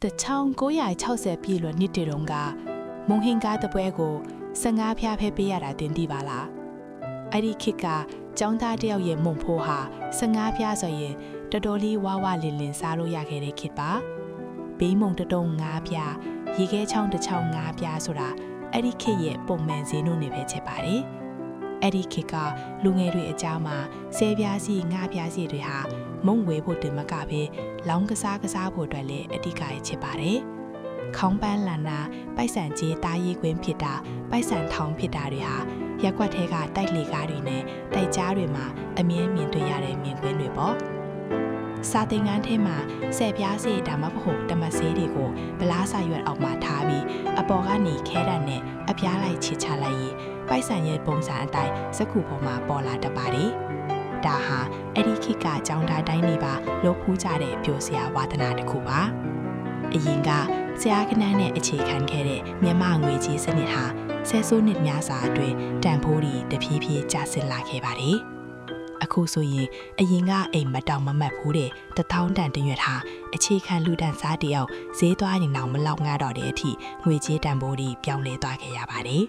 1960ပြည့်လွန်နှစ်တည်းတုန်းကမုံဟင်ကားတပွဲကို15ဖျားဖဲပေးရတာတင်သိပါလားအဲ့ဒီခေတ်ကကျောင်းသားတယောက်ရဲ့မုံဖိုးဟာ15ဖျားဆိုရင်တော်တော်လေးဝါဝလင်လင်စားလို့ရခဲ့တဲ့ခေတ်ပါဘေးမုံတတုံ9ဖျားရေခဲချောင်းတစ်ချောင်း9ဖျားဆိုတာအဲ့ဒီခေတ်ရဲ့ပုံမှန်ဈေးနှုန်းတွေပဲချက်ပါတယ်အဲ့ဒီခေတ်ကလူငယ်တွေအကြောင်းမှာ10ဖျားစီ9ဖျားစီတွေဟာမုံဝဲဖို့တင်မကပဲလောင်းကစားဖို့အတွက်လည်းအဓိကရချက်ပါတယ်ခေါင်းပန်းလန်နာပိုက်ဆံကြီးတားရီကွင်းဖြစ်တာပိုက်ဆံထောင်ဖြစ်တာတွေဟာရက်ွက်ထဲကတိုက်လေကားတွေနဲ့တိုက်ကြားတွေမှာအမြင်မြင်တွေ့ရတဲ့မြင်ကွင်းတွေပေါ့စာသင်ခန်းထဲမှာဆယ်ပြားစီဒါမှမဟုတ်တမဆေးတွေကိုဗလားစာရွက်အောက်မှာထားပြီးအပေါ်ကနေခဲတံနဲ့အပြားလိုက်ချစ်ချလိုက်ရင်ပိုက်ဆံရဲ့ပုံစံအတိုင်းစက္ကူပေါ်မှာပေါ်လာတတ်ပါတယ်ဒါဟာအဲ့ဒီခေတ်ကကျောင်းသားတိုင်းနေပါလို့ဖူးကြတဲ့ပျော်စရာဝါသနာတစ်ခုပါအရင်ကဆရာကနန်းနဲ့အခြေခံခဲ့တဲ့မြန်မာငွေကြီးစနစ်ဟာဆယ်စုနှစ်များစွာအတွင်းတန်ဖိုးတွေတဖြည်းဖြည်းကျဆင်းလာခဲ့ပါတယ်အခုဆိုရင်အရင်ကအိမ်မတောင်မမတ်ဘူးတဲ့1000တန်တရွတ်ဟာအခြေခံလူတန်းစားတယောက်ဈေးသွားရင်တော့မလောက်ငါတော့တဲ့အထိငွေကြေးတန်ဖိုးတွေပြောင်းလဲသွားခဲ့ရပါတယ်